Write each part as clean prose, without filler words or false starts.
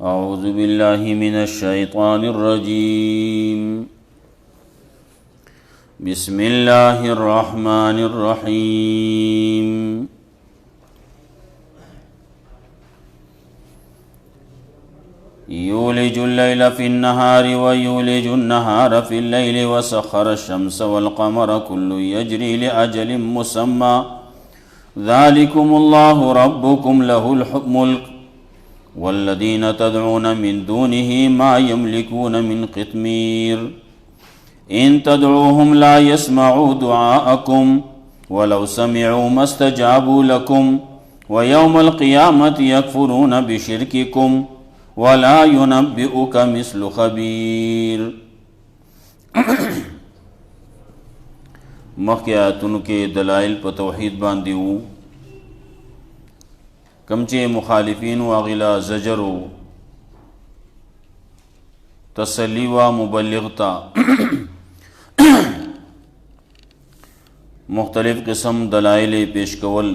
أعوذ بالله من الشيطان الرجيم بسم الله الرحمن الرحيم يولج الليل في النهار ويولج النهار في الليل وسخر الشمس والقمر كل يجري لأجل مسمى ذلكم الله ربكم له الملك والذين تدعون من دونه ما يملكون من قطمير إن تدعوهم لا يسمعوا دعاءكم ولو سمعوا ما استجابوا لكم ويوم القيامة يكفرون بشرككم ولا ينبئك مثل خبير. مخی آیاتونو کې دلائل په توحید باندې وو، کم چې مخالفین و اغلا زجر و تسلی و مبلغ تا مختلف قسم دلائل پیش کول،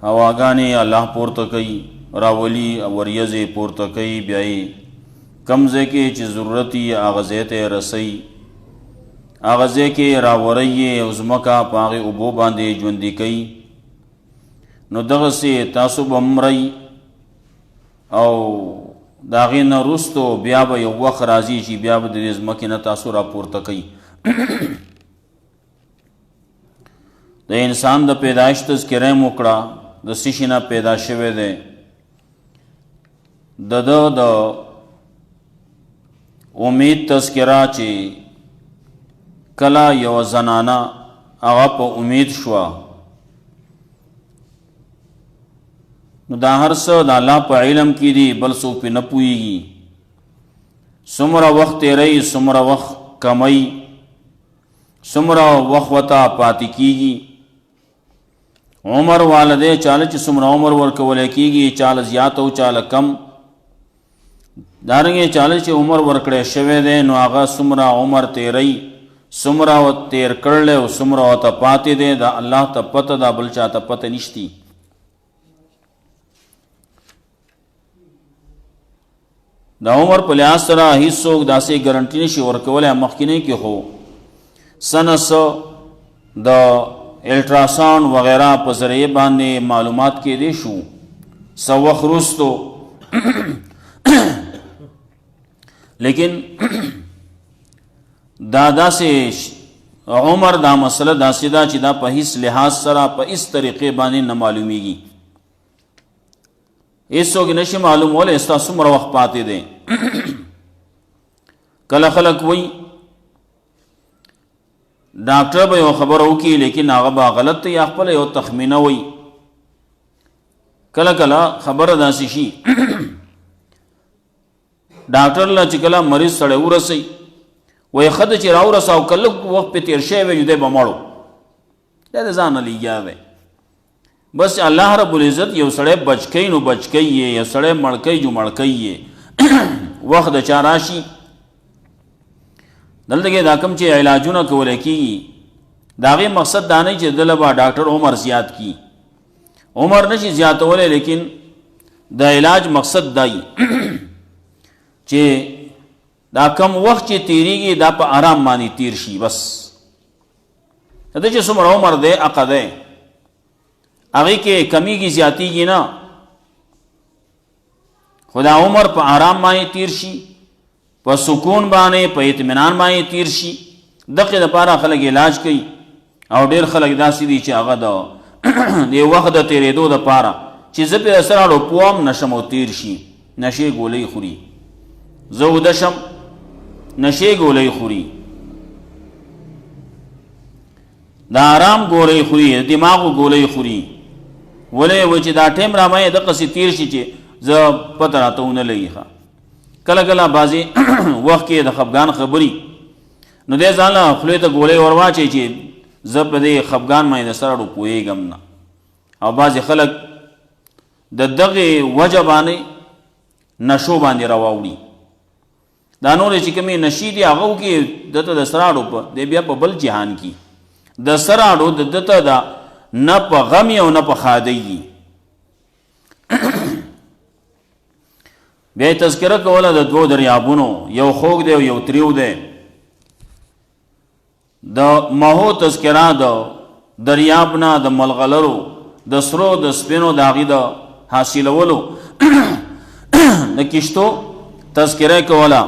هواګانې الله پورته کوي، راولی وریځې پورته کوي، بیاي کم ځای کې چې ضرورت یې هغه ځای ته رسوي، هغه ځای کې راوری او ځمکه په هغې اوبو باندې ژوندي کوي. نو دغسې تاسو به مرئ او د هغې نه وروستو بیا به یو وخت راځي چې بیا به د دې ځمکې نه تاسو راپورته کوي. د انسان د پیدایش تذکره یې وکړه، د څه شي نه پیدا شوی دی، د ده د امید تذکره چې کله یو زنانه هغه په امید شوه، نو دا هر څه د الله په علم کې دي، بل څوک پې نه پوهېږي. څومره وخت تېروي، څومره وخت کمی، څومره وخت ورته پاتې کېږي. عمر والا دی، چاله چې څومره عمر ورکولی کېږي، چاله زیات او چاله کم. دارنګې چاله چې عمر ورکړی شوی دی نو هغه څومره عمر تېروي، څومره تېر کړلی او څومره ورته پاتې دی، د الله ته پته ده، بل چا ته پته نشتی. د عمر په لحاظ سره هیڅوک داسې ګرنټي نشي ورکولی. مخکینی کې خو سنس د الټراساؤنډ وغیرہ په ذریعه باندې معلومات کېدی شو څه وخت وروستو، لیکن دا داسې عمر دا مسله داسې ده چې دا په هیڅ لحاظ سره په هیڅ طریقې باندې نه معلومیږي. هیڅوک نشي معلومولی ستا څومره وخت پاتې دی. کله خلک وایي ډاکټر به یو خبره وکړي لیکن هغه به غلط دی یا خپله یو تخمینه وایي. کله کله خبره داسې شي ډاکټر له چې کله مریض سړی ورسوي وایي ښه ده چې راورساو، که لږ وخت پې تېر شوی وی نو دی به مړو. دا د ځانه لګیا دی. بس الله رب العزت یو سړی بچ کوي نو بچ کوي یې، یو سړی مړ کوي جو مړ کوي یې. وخت د چا راشي. دلته کې دا کوم چې علاجونه کولی کېږي د هغې مقصد دا نه چې دله به ډاکټر عمر زیات کړي، عمر نشي زیاتولی، لیکن د علاج مقصد دا وي چې دا کم وخت چې تیریږي دا په آرام باندې تیر شي. بس د ده چې څومره عمر دی عقه دی، هغې کې کمیږي زیاتیږي نه، خو دا عمر په آرام باندې تیر شي، په سکون باندې په اطمینان باندې تیر شي. دغې دپاره خلک علاج کوي او ډېر خلک داسې دي چې هغه د دې وخت د تېرېدو دپاره چې زه پرې سره اړو پوه هم نشم او تیر شي، نشې ګولۍ خوري. زه اوده شم نشې ګولۍ خوري، د آرام ګولۍ خوري، د دماغو ګولۍ خوري. ولې وایي چې دا ټایم را باندې دقسې تیر شي چې زه پته راته ونه لګي. کله کله بعضې وخت کې د خفګان خبري نو دی ځان له خولې ته ګولۍ ور واچوي چې زه په دې خفګان باندې د سر اړو پوهېږم نه. او بعضې خلک د دغې وجه باندې نشو باندې راواوړي. دا نورې چې کومې نشي دي هغه وکړي دته د سر اړو په دی بیا په بل جهان کې د سر اړو د دته دا نه په غم او نه په ښادۍ دي. بیا تذکره کوله د دوو دریابونو، یو خوږ دی او یو تریو دی. د مهو تذکره د دریاب نه د ملغلرو د سرو د سپینو د هغې د حاصلولو د کشتو تذکره کوله.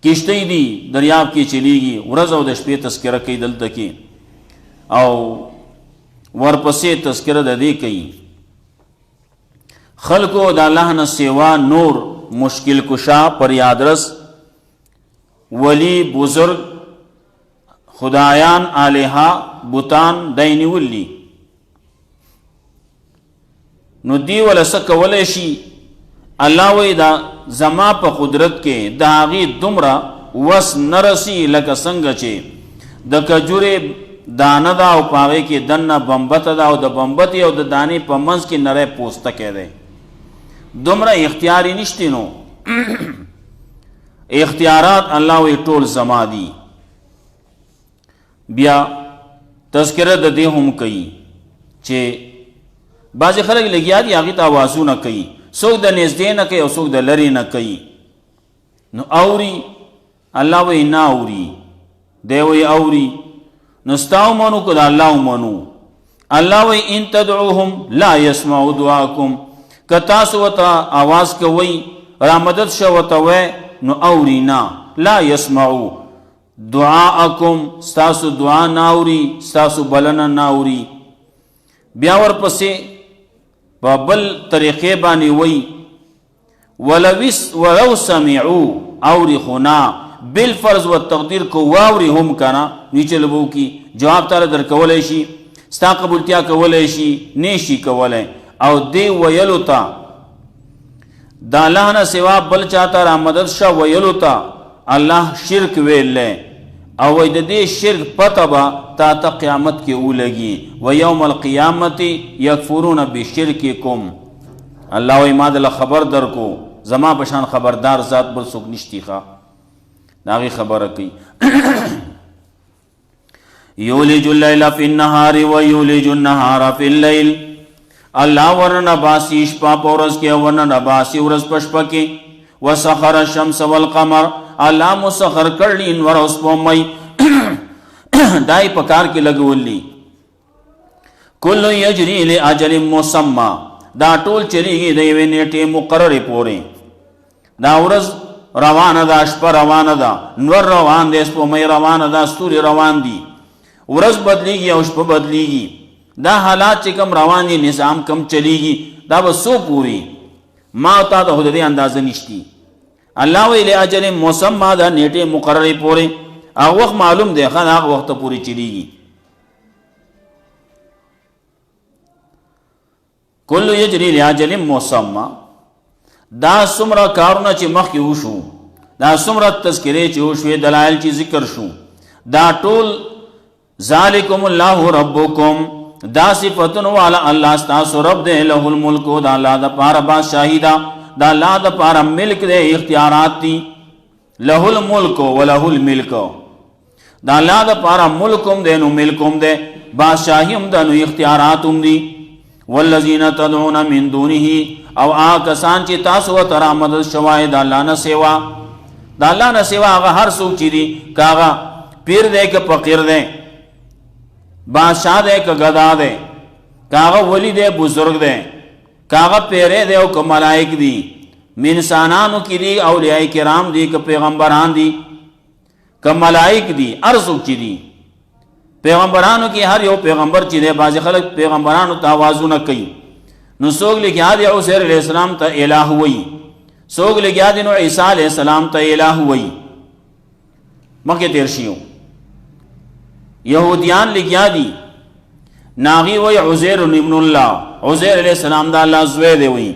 کشتی دی دریاب کې چلیږي، ورځ او د شپې تذکره کوي دلته کې، او ورپسې تذکره د دې کوي خلکو د الله نه سوا نور مشکل کشا فریادرس ولی بزرگ خدایان آلہا بوتان دای نیولی. نو دی ولا څه کولی شي؟ الله وی دا زما په قدرت کې د هغې دومره وس نه رسي لکه څنګه چې د کجورې دانه ده او په هغې کې دننه بمبته ده او د بمبتې او د دانې په منځ کې نری پوستکی دی، دومره اختیار یې نشتی. نو اختیارات الله وی ټول زما دي. بیا تذکره د دې هم کوي چې بعضې خلک لګیا دي هغې ته آوازونه کوي، څوک د نږدې نه کوي او څوک د لرې نه کوي. نو اوري؟ الله وی نه اوري. دی وی اوري. نو ستا ومنو که د الله ومنو؟ الله وی ان تدعوهم لا يسمعوا دعاکم، که تاسو ورته آواز کوئ رامدد شه ورته وی نو اوري نه. لا يسمعوا دعاءکم، ستاسو دعا نه اوري، ستاسو بلنه نه اوري. بیا ورپسې په بل طریقې باندې وی ولو سمعوا اوري خو نه بالفرض و تقدیر کو واوري هم کنا نیچه لبو کی جواب تعالی در کولای شي، ستا قبولتیا کولای شي، نیشي کولای. او دی ویلو تا دا الله نه سوا بل چاته را مدد شه ویلو تا الله شرک ویل او وی د دې شرک پته به تا ته قیامت کې ولګي و یوم القیامت یکفرون بشرککم. الله وی ما دله خبر در کو، زما بشان خبردار ذات بل څوک نشتی ښه داغی خبره کوي. یولج اللیل فی النهار و یولج النهار فی اللیل، الله ورنه باسی شپه په ورځ کې، ورنه باسی ورځ په شپه کې. وسخر الشمس والقمر، الله مسخر کړي انور او سپوږمۍ دای په کار کې لګولي. کل یجری لاجل مسمى، دا ټول چلیږي د یوې نیټې مقررې پورې. دا ورځ روانه ده، شپه روانه ده، نور روان دی، سپوږمۍ روانه ده، ستوري روان دي. ورځ بدلیږي او شپه بدلیږي. دا حالات چې کم روان دي، نظام کم چلیږي، دا به څو پوري ما او تا ته خو د دې اندازه نشتی. الله وی لاجل مسمى، دا نیټې مقررې پورې، هغه وخت معلوم دی ښه هغه وخته پورې چلیږي. کل یجری لاجل مسمى، دا څومره کارونه چې مخکې وشو، دا څومره تذکرې چې وشوې، دلایل چې ذکر شو، دا ټول ذالکم الله ربکم، دا صفتون والا الله ستاسو رب دے. له الملک، دا اللہ دا پارا بادشاہی دا، دا اللہ دا پارا ملک دے، اختیارات دی. له الملک و له الملک، دا اللہ دا پارا ملکم دے نو ملکم دے، بادشاہیم دا نو اختیاراتم دی. والذین تدعون من دونه، او آکسان چی تاسو ترا مدد شوائے دا اللہ نا سوا، دا اللہ نا سوا آغا ہر سوک چی دی، کاغا پیر دے که فقیر دے، بادشاہ دے که گدا دے، کاغا ولی دے بزرگ دے، کاغا پیرے دے او که ملائک دی، منسانانو کی دی، اولیاء کرام دی، که پیغمبران دی، که ملائک دی، ارزو چی دی. پیغمبرانو کی ہر یو پیغمبر چی دے، بعض خلق پیغمبرانو تاوازو نہ کئی. نو سوگ لگیا دی عزیر علیہ السلام تا الہ ہوئی، سوگ لگیا دی نو عیسیٰ علیہ السلام تا الہ ہوئی. مکہ تیرشیوں یہودیان لگیا دی ناغی وی عزیر ابن اللہ، عزیر علیہ السلام دا اللہ زوے دے وی.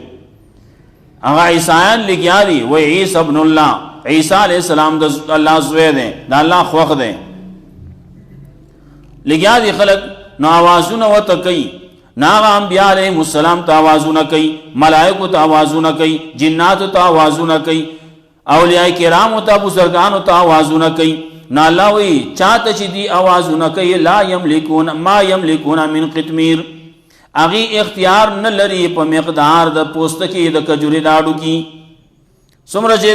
اگا عیسائیان لگیا دی وی عیسیٰ ابن اللہ، عیسیٰ علیہ السلام دا اللہ زوے دے، دا اللہ خوخ دے. لگیا دی خلق نو آوازو نو تکی، ناغا انبیاء علیہ السلام تا آوازو نہ کئی، ملائکو تا آوازو نہ کئی، جناتو تا آوازو نہ کئی، اولیاء کرامو تا بزرگانو تا آوازو نہ کئی. نا اللہ وی چاہتا چی دی آوازو نہ کئی، لا یملکون ما یملکون من قطمیر، هغه اختیار نه لري په مقدار د پوستکی د کجوري داړو کې څومره چې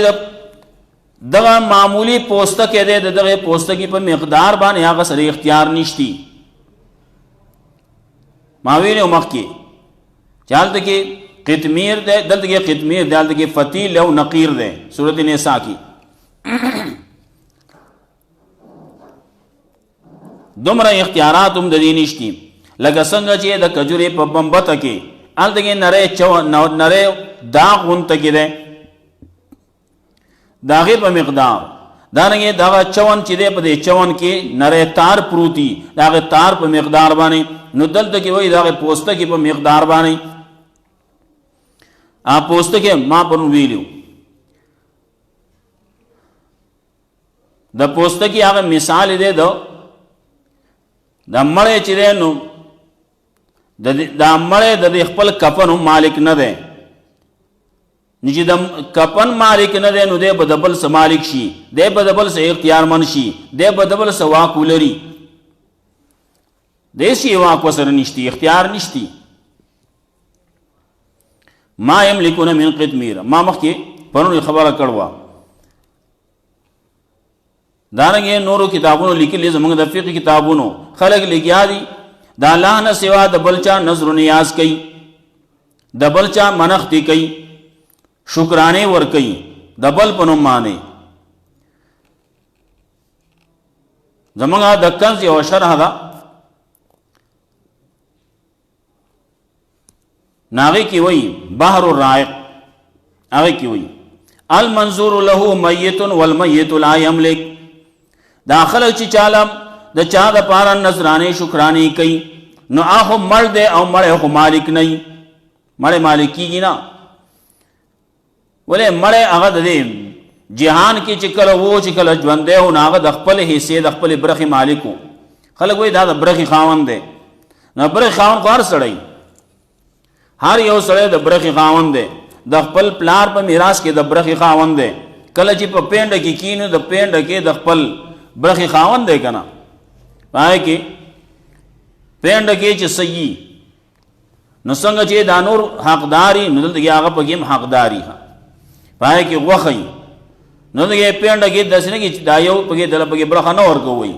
دغه معمولی پوستکی دی د دغه پوستکی په مقدار باندې هغه سره اختیار نشتی ما ویلو مخکې چالت کې قطمیر دی دلته کې قطمیر دی دلته کې فتیل او نقیر دی سورۃ النساء کې دومره اختیارات هم د دې نشتی لکه څنګه چې د کجوري په بمبته کې هلته کې نری داغ غونته کې دی د هغې په مقدار دارنګې دغه چون چې دی په دې چون کې نری تار پروتي د هغې تار په مقدار باندې نو دلته کې وایي د هغې پوستکي په مقدار باندې پوستکي ما پرون ویلو د پوستکي هغه مثال دی د مړی چې دی نو دا مړی د خپل کفن هم مالک نه دی چې د کفن مالک نه دی نو دی به د بل څه مالک شي دی به د بل څه اختیارمند شي دی به د بل څه واک ولري د هېڅ شي واک ورسره نشتی اختیار نشتی ما یملکون من قطمیر ما مخکې پرون خبره کړې وه دارنګې نورو کتابونو لیکلي زموږ د فقه کتابونو خلک لګیا دي د الله نه سوا د بل چا نظر و نیاز کوي د بل چا منښتې کوي شکرانې ورکوي د بل په نوم باندې زموږ د کنز یوه شرح ده ناغی کی وی بحر الرائق آغی کی وی المنظور له میت والمیت لا یملک دا خلق چی چالم دا چا دا پارا نظرانی شکرانی کئی نو آخو مر دے او مر خو مالک نئی مر مالکی گی نا ولی مر اغد دے جہان کی چکل وہ چکل جوندے ہو ناغد اخپل حصے دا اخپل برخی مالکو خلق وی دا برخی خاون دے نا برخی خاون کو ہر سڑی هر یو سړی د برخې خاوند دی د خپل پلار په میراث کې د برخې خاوند دی کله چې په پینډه کې کینو د پینډه کې د خپل برخې خاوند دی که نه پای کې پینډه کې چې صحیح نو څنګه چې دا نور حقداري نو دلته کې هغه پکې هم حقداري پای کې غوښه نو دلته پینډه کې داسې نه چې دا یو پکې دله پکې برخه نه ورکوئ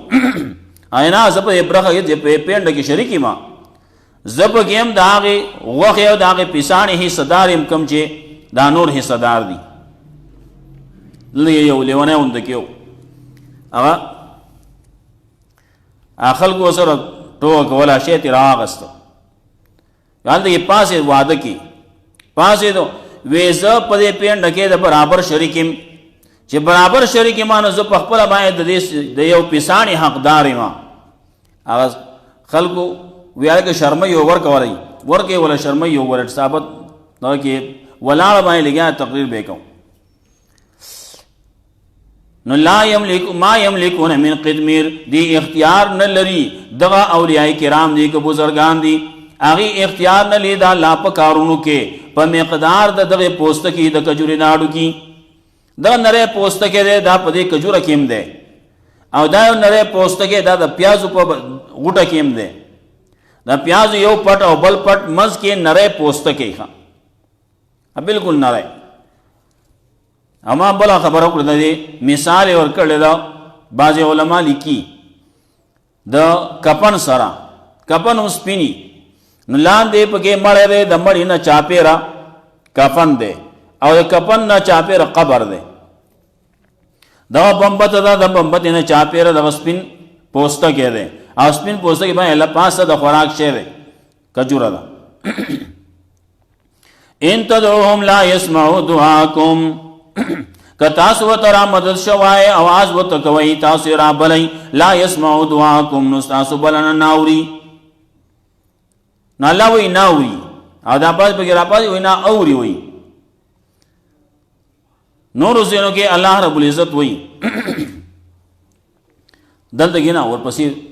اینا زه په برخه کې پینډه کې شریک یم زب گیم دا آغی وقی او دا آغی پیسانی حصہ دار امکم چے دا نور حصہ دار دی لیو لیوانے اندکیو اگا آخل کو سر ٹوک ولا شیطی را آغستا یعنی کہ پاسے وعدہ کی پاسے دو ویزا پدے پین ڈکے دا برابر شریکیم چے برابر شریکی مانا زب اخپلا باید دا یو پیسانی حق داری ما آغاز خلقو ویاله کې شرمۍ یو ورکولی ورکې ولا شرمۍ یو ور ثابت دغه کې ولاړه باندې لګیا تقریر به کوم نو لا یملک ما یملکون من قطمیر دی اختیار نه لري دغه اولیاء کرام دی که بزرگان دی هغه اختیار نه لري دا لا په کارونو کې په مقدار د دغه پوستکی د کجوري ناړو کې دغه نری پوستکی دی دا په دې کجوره کې هم دی او دا نری پوستکی دا د پیازو په غوټه کې هم دی دا پیاز یو پټ او بل پټ مز کې نری پوستکی ښه بالکل نری اما بلا خبره کړه دی مثال ورکړل دا بعض علما لیکي د کپن سره کپن اوس پینی نو لاندې پکې مړی دی د مړي نه چاپېره کفن دی او د کفن نه چاپېره قبر دی دغه بمبته ده د بمبتې نه چاپېره دغه سپین پوستکی دی او سپین پوستکی باندې له پاسه د خوراک شی دی کجوره ده ان تدعوهم لا يسمعوا دعاءكم که تاسو ورته را مدد شوای اواز ورته کوئ تاسو را بلئ لا يسمعوا دعاءكم نو ستاسو بلنه نه اوري نو الله وایي نه اوري او دا پاس پکې راپاسي وایي نه اوري وایي نورو ځایونو کې الله رب العزت وایي دلته کې نه ورپسې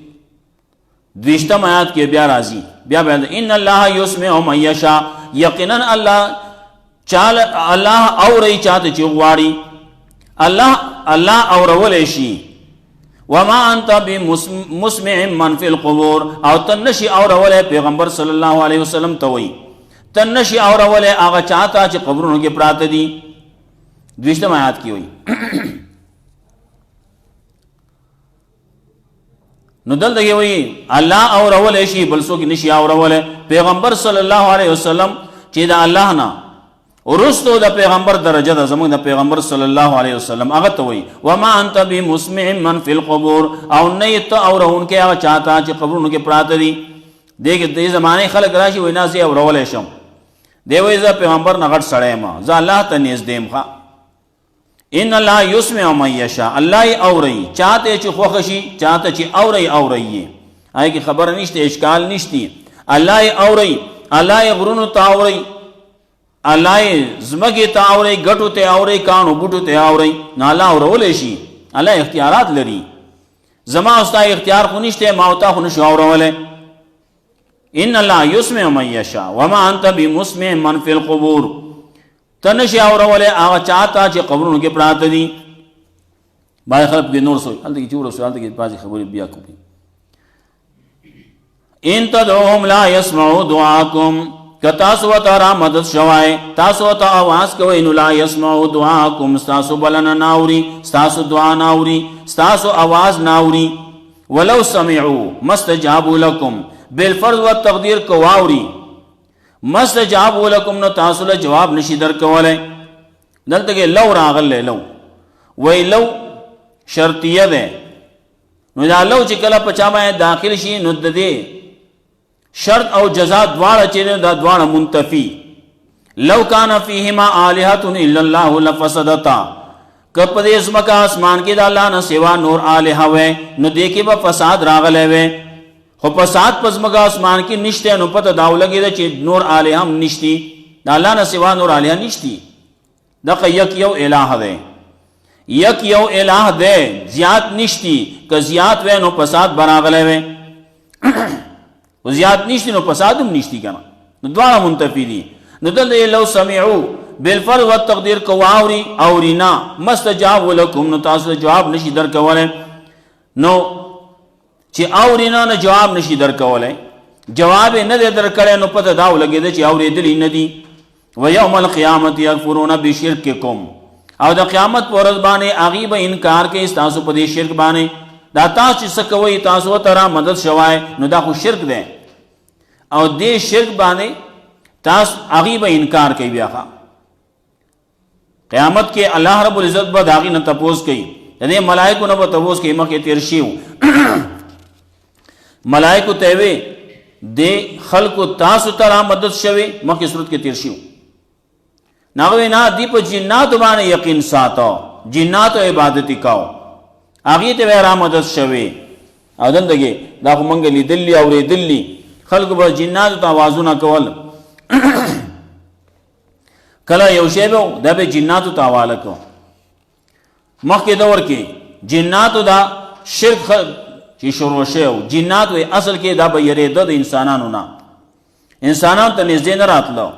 20 آیات کې بیا راځي بیا بیان ان الله یسمع من یشاء یقینا الله اوري چاته چې غواړي الله اورول شي وما انت بمسمع من فی القبور او تنشی اورولے پیغمبر صلی اللہ علیہ وسلم توئی تنشی اورولے آغا چاہتا چی قبرونو کے پرات دی. دوشتم آیات کی ہوئی نو دلته وی الله اورولے شی بلسو کی نشی اورولے پیغمبر صلی اللہ علیہ وسلم چې دا الله نه ورستو دا پیغمبر درجه دا زمون دا پیغمبر صلی اللہ علیہ وسلم اغت وی وما انت بمسمع من فی القبور او نیت اورون کے آغا چاہتا چی قبرون کے پرات دی. دیکھ دی زمانے خلق راشی وی ناسی اورولے شم دی وی زا پیغمبر نغٹ سڑے ما زا اللہ تا نیز دیم خوا ان اللہ یسمع من یشا اللہ اوری چاہتے چی خوخشی چاہتا چی اوری آئی کی خبر نشتی اشکال نشتی اللہ اوری اللہ غرون تا اوری اللہ زمگی تا اوری گٹو تے اوری کانو بوٹو تے اوری نا اللہ اورولے شی اللہ اختیارات لری زما استا اختیار خونشتے ماوتا خونش اورولے ان اللہ یسمع من یشا وما انت بمسمع من فی القبور تنشی اورولے آغا چاہتا چی قبرون کے پرات دی. بائی خلق کے نور سوئی حالتا کی چور سوئی حالتا کی پاسی خبری بیا کو بھی ان تدعوهم لا يسمعوا دعاکم کہ تاسو تارا مدد شوائے تاسو تا آواز کوئی نو لا يسمعوا دعاکم ستاسو بلن ناوری ستاسو دعا ناوری ستاسو آواز ناوری ولو سمعوا مستجابوا لکم بالفرض و تقدیر کواوری مستجابوا لکم نو تاسو جواب نشی در کولے دلتا کہ لو راغل لے لو وی لو شرطیہ دے نو دا لو چکلا پچامائے داخل شی نو دے شرط او جزا دوار چیرے دا دوار منتفی لو کان فیہما آلہت الا اللہ لفسدتا کپ دے اسمکا آسمان کی دا اللہ نہ سوا نور آلہا وے نو دیکھے با فساد راغلے وے خو فساد پزمکا آسمان کی نشتے نو پتہ داو لگی دا چی نور آلہا ہم نشتی دا اللہ نہ سوا نور آلہا نشتی دا یک یو الہ دے یک یو الہ دے زیاد نشتی کہ زیاد وے نو فساد براغلے وے و زیاد نشتی نو پسادم نشتی کنا نو دوارا منتفی دی نو دل دے لو سمعو بالفرض و تقدیر کو آوری اورینا مستجاب لکم نو تاسو جواب نشی در کولے نو چی اورینا نو جواب نشی در کولے جواب ندے در کرے نو پتہ داو لگے دے چی اوری دلی ندی و یوم القیامت یکفرون بشرککم او دا قیامت پورز بانے آغیب انکار کے اس تاسو پدی شرک بانے دا تاسو چی سکوئی تاسو ترا مدد شوائے نو دا خود شرک دے او دے شرک بانے تاس آغی با انکار کئی بیاخا قیامت کے اللہ رب العزت با داغی نہ تپوز کئی دے ملائکو نہ با تپوز کئی مکہ تیرشیو ملائکو تیوے دے خلقو تاسو ترا مدد شوے مکہ صورت کے تیرشیو ناغوی نا دی پا جناتو بانے یقین ساتاو جناتو عبادتی کاؤ آغی تے ویرا مدد شوے او دندگے دا خو منگلی دلی اوری دلی خلق با جناتو تا آوازونا کول کلا یو شیبو دا بے جناتو تا آوالکو مخ کے دور کے جناتو دا شرک چی شروع شیو جناتو اصل کے دا با یری دا انسانانو نا انسانانو تا نزدین رات لو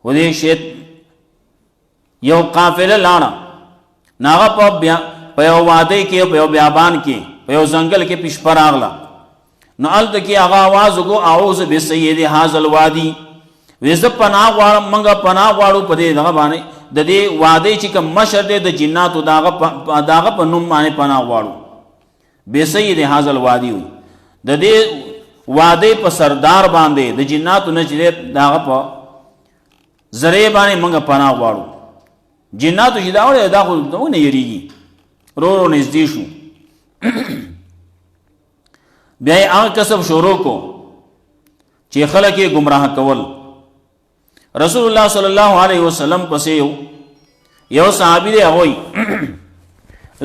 و دے شیط یو قافل لانا ناغا پا یو وادے کے پا یو بیابان کے پا یو زنگل کے پیش پر آغلا نو علت کی آغا آوازو کو اعوذ بسید حاضر وادی ویزد پناہ وارا منگا پناہ وارو پا دے دغا بانے دا دے وادے چکا مشر دے دا جناتو داغا پا نم مانے پناہ وارو بسید حاضر وادی ہوئی دا دے وادے پا سردار باندے دا جناتو نچدے داغا پا زرے بانے منگا پناہ وارو جناتو جداوڑے دا خود دو نے یریگی رو رو نزدیشو بیائی آن کسب شورو کو چی خلق گمراہ کول رسول اللہ صلی اللہ علیہ وسلم پسے یو صحابی دے ہوئی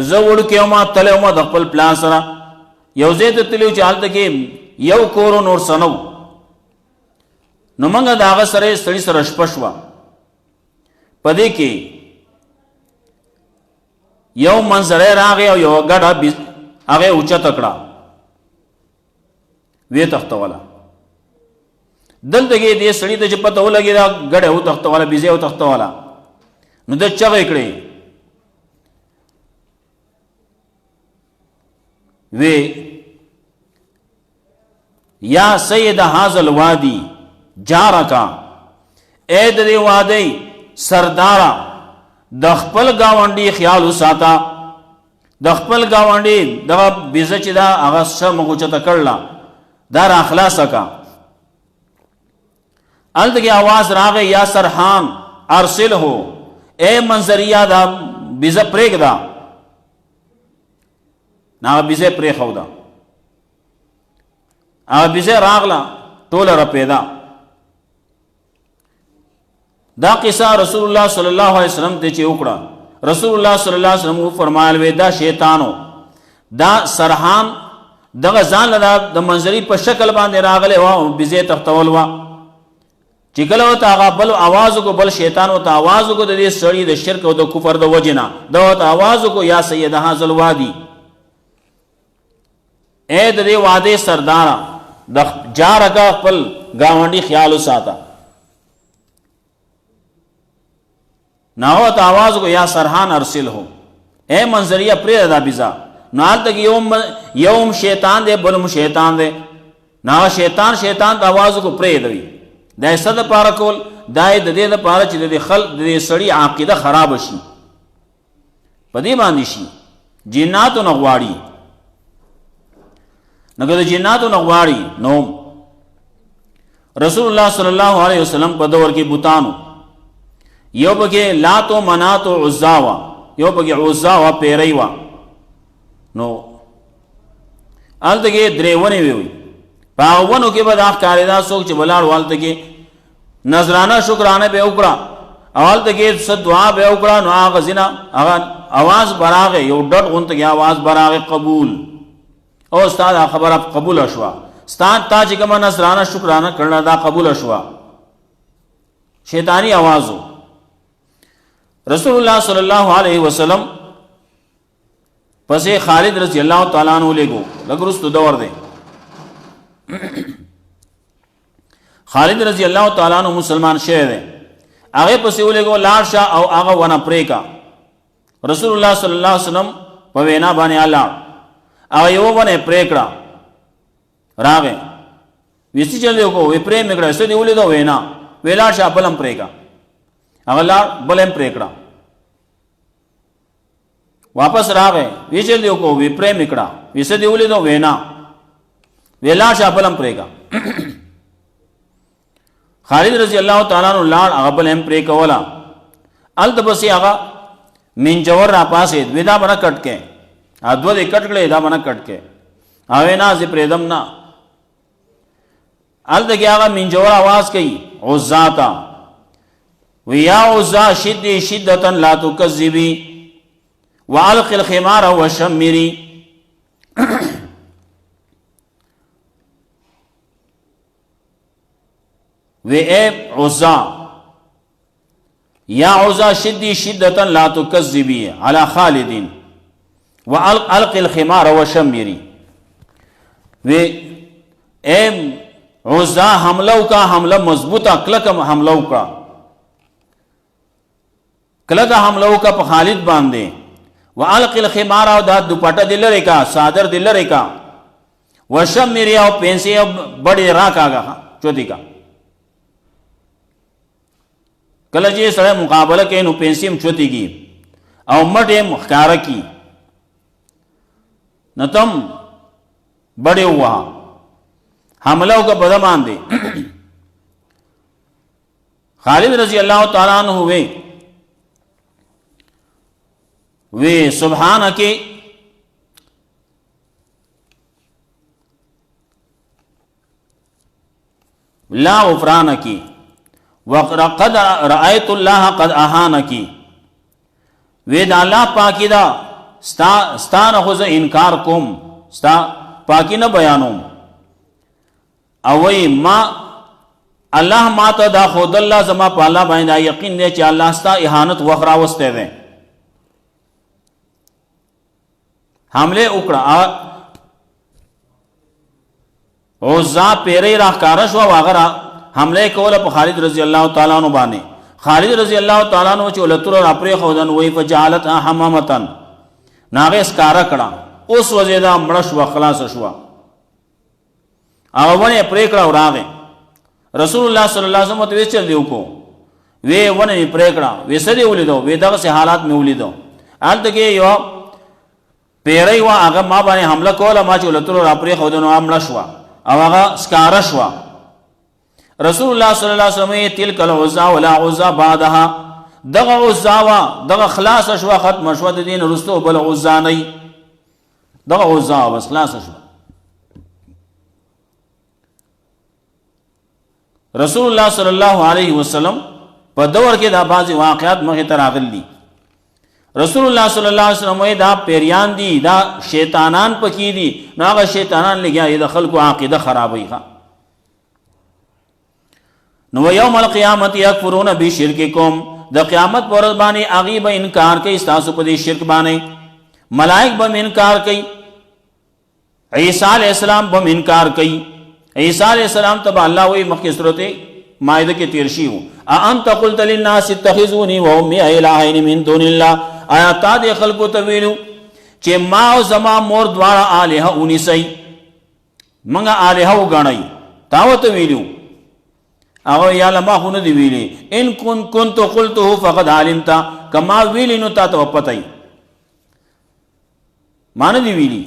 زوڑ کے اوما تلے اوما دقبل پلاسرا یو زید تلیو چالتا کہ یو کورو نور سنو نو منگا داغا سرے سڑی سر اشپشوا پدے کے یو منظرے راگے او یو گڑا آگے اوچا تکڑا وی تختوالا دل دگے دے سڑی تا جپتا ہو لگی دا گڑے ہو تختوالا بیزے ہو تختوالا نو دا چغ اکڑے وی یا سید هذا الوادی جارکا، اے د دې وادی سردارا د خپل گاونډي خیال وساته، د خپل گاونډي دغه بیزه چې دا هغه سم غوچته کړله دا را خلاصه کا. هلته کې आवाज راغی یا سرحان ارسل ہو، اے منظریه دا بیزه پرېږده. هغه بیزه پرېښوده، هغه بیزه راغله ټوله رپېده. دا قصه رسول الله صلی الله علیه وسلم ته چې وکړه، رسول الله صلی الله علیه وسلم فرمایل وی دا شیطانو دا سرحان دغه ځان له د منظري په شکل باندې راغلی و او بیزه تختول و چې کله ورته هغه بل آواز وکړو، بل شیطان ورته آواز وکړو د دې سړي د شرک او د کفر د وجې نه، دا ورته آواز وکړو یا سید هذا الوادي، اے د دې وادي سرداره د جارکه خپل ګاونډي خیال وساته. ناوت آواز کو یا سرحان ارسل ہو، اے منظریه پرې دا بیزا. نو هلته کې یوم شیطان دی بلم شیطان دی، نو شیطان ته آواز کو پرې دوي. دا یې څه دپاره کول؟ دا یې د دې دپاره چې د دې سړي عقیده خراب شي، په دې باندې شي جناتو نه غواړي. نو که د جناتو نه غواړي نو رسول الله صلی الله علیه وسلم په دور کې بوتانو، یو پکې لات و منات و عزا وا، یو پکې عزا وا پیری وا. نو هلته کې درې ونې وي، په هغه ونو کې به دا ښکارېدا څوک چې ولاړ و هلته کې نذرانه شکرانه به وکړه او هلته کې څه دعا به وکړه. نو هغه ځینه هغه اواز به راغی، یو ډډ غونته کې اواز به راغی قبول، او ستا دا خبره قبوله شوه، ستا تا چې کومه نذرانه شکرانه کړله دا قبوله شوه. شیطانی آواز و. رسول الله صلی الله علیه وسلم پسې خالد رضی الله تعالی عنہ لګو، لږ وروسته دور دی. خالد رضی الله تعالی عنہ مسلمان شوی دی، هغه پسې ولګو لاړ شه او هغه ونه پرې کا. رسول الله صلی الله علیه وسلم په وینا باندې لاړ، هغه یو ونه پرې کړه، راغی ویسي چل دی کو وی پرې مې کړه، څه دی ولیدو وینا ویلا شه بلم پرې کا، هغه لاړ بلم پرې کړه، واپس راغی وی چل دی کو وی پرې مې کړه، ویسه دی ولیدو وینا ویلا شه بلم پرې کا. خالد رضی الله تعالی عنہ لاړ هغه بلم پرې کولا. الته بس هغه منجور را پاسې ودا بنا کټ کې ادو دې کټ کړي دا بنا کټ کې اوی نه زی پرېدم نه. الته کې هغه منجور आवाज کوي عزا تا، ویا عزا شدی شدتا لا تکذبی والق الخمار وشمری. وی اے عزا یا عزا شدی شدتا لا تکذبی علی خالد والق الخمار وشمری. وی اے عزا حملو کا حملہ مضبوطہ کلکم حملو کا، کلکا حملو کا پا خالد باندے. وعلق الخمار او دا دوپٹا دل رکا صادر دل رکا، وشمری او پینسی او بڑی راک آگا چوتی کا. کله چې سره مقابله کوي نو پنسیم چوتیږي او مټ مخکاره کی نتم بڑے ہوا حملہ کا بدمان دے. خالد رضی اللہ تعالیٰ عنہ وے سبحانکی لا غفرانکی وقد رأیت اللہ قد احانکی. وے دا اللہ پاکی دا ستا نخوز انکار کوم، ستا پاکی نہ بیانوم. اوئی ما اللہ ما تا دا خود اللہ زما پا اللہ باندې یقین دے چا اللہ ستا احانت وخرا وستے دے. حملے اکڑا عزا پیرے راہ کارش و واغرہ حملے کولا پا خالد رضی اللہ تعالیٰ عنہ بانے. خالد رضی اللہ تعالیٰ عنہ چو لطر اور اپری خودن وی فجعلت حمامتن ناغے اسکارا کڑا اوس وزیدا مړه شوه خلاصه شوه هغه ونه یې پرې کړه او راغی رسول الله صلی الله علیه وسلم ورته ویې چل دې وکړو وی ونه مې پرې کړه وی څه دې ولیدو وی دغسې حالات مې ولیدو هلته کې یو پیری وه هغه ما باندې حمله کوله ما چې ولتلو را پرېښودو نو هغه مړه شوه او هغه سکاره شوه رسول الله صلی الله علیه وسلم تلک العزا ولا عزا بعدها دغه عزا وه دغه خلاصه شوه ختمه شوه د دې نه وروستو بل عزا نه دغه عزا بس خلاصه شوه رسول الله صلی الله علیه وسلم په دور کې دا بعضې واقعات مخې ته راغلي رسول الله صلی الله علیه وسلم دا پیریان دي دا شیطانان پکې دي نو هغه شیطانان لګیا د خلکو عقیده خرابوي نو یوم القیامت یکفرون بشرککم د قیامت پر ورځ باندې هغوی به انکار کوي ستاسو په دې شرک باندې ملائک به انکار کوي عیسی علیہ السلام به انکار کوي عیسی علیہ السلام ته به الله وایي مخکې صورت مائده کې تیر شي وو اانت قلت للناس اتخذوني وامي الهین من دون الله آیا تا دې خلکو ته ویلو چې ما او زما مور دواړه الهه ونیسئ موږ الهه وګڼئ تا ورته ویلو هغه یا ما خو نه دي ویلي ان كنت قلته فقد علمت کما ویلی نو تا ته پته ما نه دي ویلي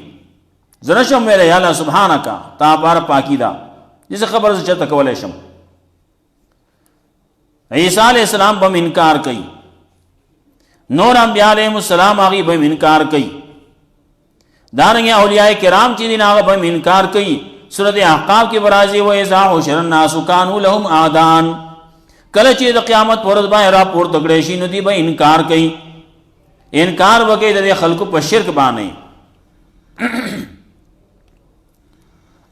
زه نشم ویلی یا الله سبحانک تا بار پاکی دا دې خبر زه چېرته کولی شم عیسی علیہ السلام بم انکار کوي نور انبیاء علیہم السلام هغوی بم انکار کوي دارنګه اولیاء کرام چې دي هغه بم انکار کوي سورۃ احقاف کې برازي و اذا حشر الناس كانوا لهم اعداء کله چې د قیامت پر ورځ باندې راپورته کړي شي نو دوی به انکار کوي انکار وکړي د خلکو په شرک باندې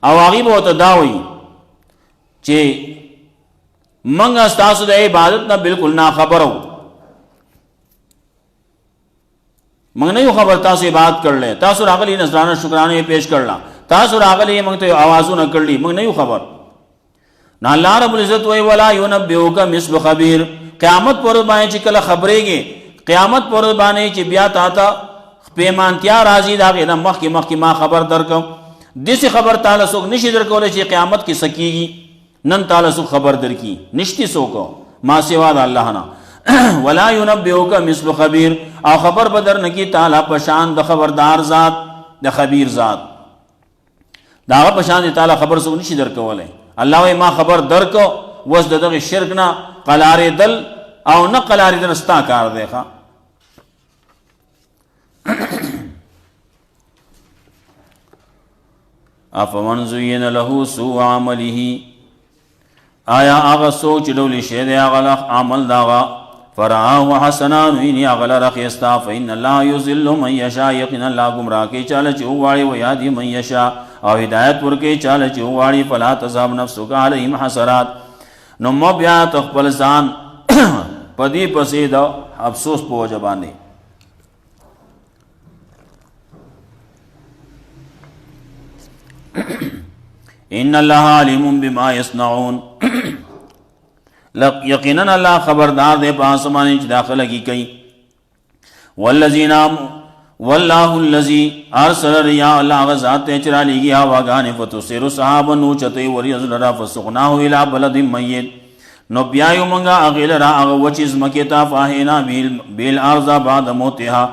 او هغوی به ورته دا وایي چې منگا ستاسو د عبادت نه بالکل نا خبر ہو منگ نہیں خبر تاسو عبادت کر لے تاسو راغلی نذرانہ شکرانه پیش کرلا تاسو راغلی منگ ته آوازو نہ کړلی منگ نہیں خبر نا اللہ رب العزت وی ولا ينبئك مثل خبیر قیامت پر باندې چې کله خبرېږي قیامت پر باندې چې بیا تا ته پیمانتیا راځي دا غي د مخکې ما خبر درکم دسی خبر تعالی څوک نشي درکولای چې قیامت کې سکیږي نن تعالی سو خبر در کی نشتی سو کو ما سوا د الله نه ولا ينبئك مثل خبیر او خبر بدر نکی تعالی پشان د خبردار ذات د خبیر ذات دا پشان د تعالی خبر سو نشي در کولای الله وای ما خبر در کو وس دغه شرک نه قلار دل او نه قلار دل استا کار دی ښا افمن زین له سوء عمله آیا آغا سوچ لولی شید آغا عمل داغا فرعاو حسنا نوینی اغلا رخیستا فإن اللہ یزل من یشا یقین اللہ گمراہ کے چالا چوواڑی ویادی من یشا او ہدایت ورکے چالا چوواڑی فلا تذہب نفسک علیہم حسرات نمو بیا تخپل زان پدی پسید افسوس پو جبانے ان اللہ علیم بما یصنعون یقینا اللہ خبردار دے پاسمانی چ داخل کی کئی والذین واللہ الذی ارسل الرياح اللہ غزات چرا لی گیا واگان فتسر صحابا نو چتے وریز لرا فسقناه الى بلد میت نو بیایو منگا اغیل را اغوچیز مکیتا فاہینا بیل ارضا بعد موتها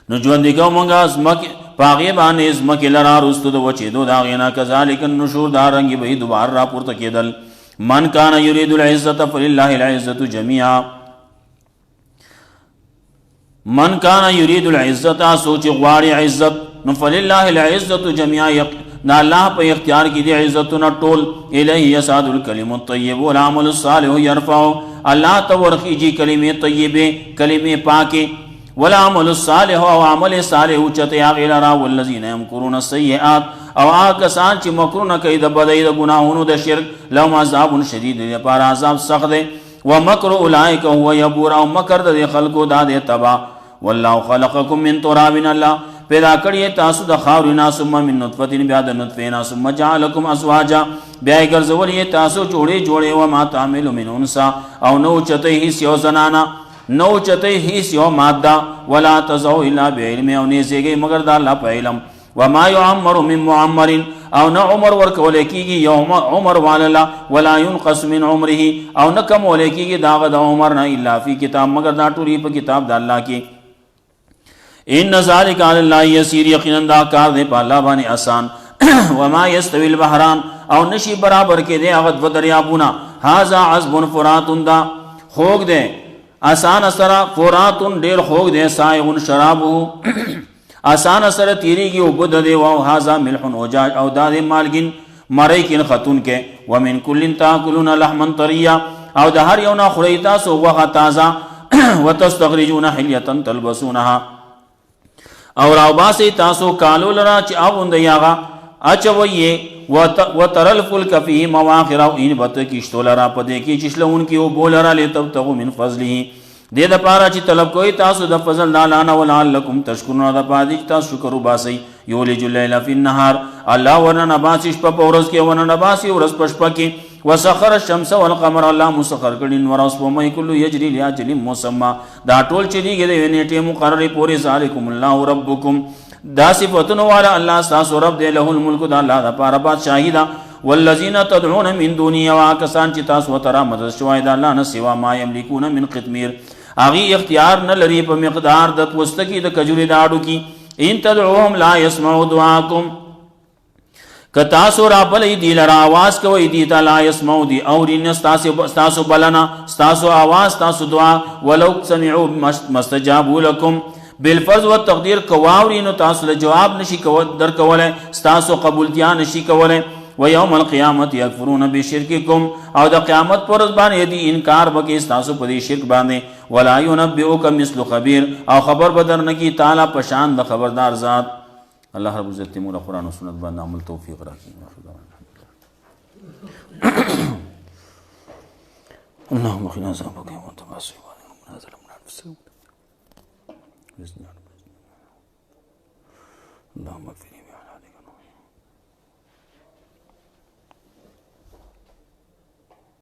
نو جوندگو منگا پاغی باندې ازمکی لرا رستو دو وچیدو داغینا کذالک النشور دارنگی بہی دوبار را پورتا کیدل من کان یرید العزت فللہ العزت جميعا من کان یرید العزت سوچ غواری عزت فللہ العزت جميعا نا اللہ پہ اختیار کی دی عزتنا طول الیہ یسعد الکلم الطیب والعمل الصالح یرفعو اللہ تورخی جی کلم طیب کلم پاکی والعمل الصالح او عمل صالح چته هغه لرا والذین یمکرون السیئات او آکسان چې مکرونه کوي د بدۍ د ګناهونو د شرک لهم عذاب شدید لپاره عذاب سخت دی ومکر اولئک هو یبور او مکر د خلقو د تبا والله خلقکم من تراب الله پیدا کړی تاسو د خاورنا ثم من نطفه بیا د نطفه ثم جعلکم ازواجا بیا ګرځولې تاسو جوړې و ما تعمل من انسا او نو چته هیڅ یو زنانا نو چته هیڅ یو ماده ولا تزو الا بعلم او نه زیږي مگر د الله په علم وما يعمر من معمر او نه عمر ورکول کیږي یوم عمر والا ولا ينقص من عمره او نه کم ولکیږي داغه د عمر نه الا فی کتاب مگر دا ټولي په کتاب د الله کې ان ذلک علی الله یسیر یقینا دا کار دی په الله باندې آسان وما یستوی البحران او نشي برابر کې دی هغه دو دریابونه هاذا عذب فرات دا خوګ دی آسان سره فرات ډیر خوګ دی سایغ شرابه آسان سره تیریږي او بد دی او هاذا ملح وجاج او دا دی مالګین مړی کین خاتون کې ومن کل تاکلون لحما طریا او د هر یو نه خوري تاسو وغه تازه وتستخرجون حلیه تلبسونها او راوباسي تاسو کالو لرا چې اغوند یاغه اچوي وترل فلک فيه مواخر او ان بت کیشتو لرا پدې کې چشلون کې او بولرا لتبتغوا من فضله دې د پاره چې طلب کوي تاسو د فضل د الله نه ولعلکم تشکرون د پاره چې تاسو شکر وباسي یولج الليل فی النهار الله ورنه باسي شپه په ورځ کې ورنه باسي ورځ په شپه کې وسخر الشمس والقمر الله مسخر کړي نور اوس په مې کله یجري لاجل مسمى دا ټول چې دیږي د نیټه مقرره پورې ذالکم الله ربکم دا صفاتونه والا الله تاسو رب دی له الملک د الله د پاره بادشاہی دا والذین تدعون من دونه واکسان چې تاسو ترا مدد شوای د الله نه سوا ما یملکون من قطمیر اغي اختیار نه لري په مقدار د توستکی د کجوري داړو کی ان تدعوهم لا يسمعوا دعاءكم کتا سو را بلې دی لرا आवाज کوي دی تعالی يسمعوا دی اور ان استاسو بلنا استاسو आवाज استاسو دعا ولو سمعوا مستجابوا لكم بالفرض والتقدير کواوري نو تاسو له جواب نشي در کوله استاسو قبولتیا نشي کوله ويوم القيامه يكفرون بشرككم او د قیامت پر ورځ باندې دی انکار وکي استاسو په دې شرک باندې ولا ينبئك مثل خبير او خبر بدر نه کی تعالی پشان د خبردار ذات الله رب عزت موږ قرآن او سنت باندې عمل توفیق راکړي اللهم قنا عذابك وانت باسي منازل من الفسوق اللهم اغفر لي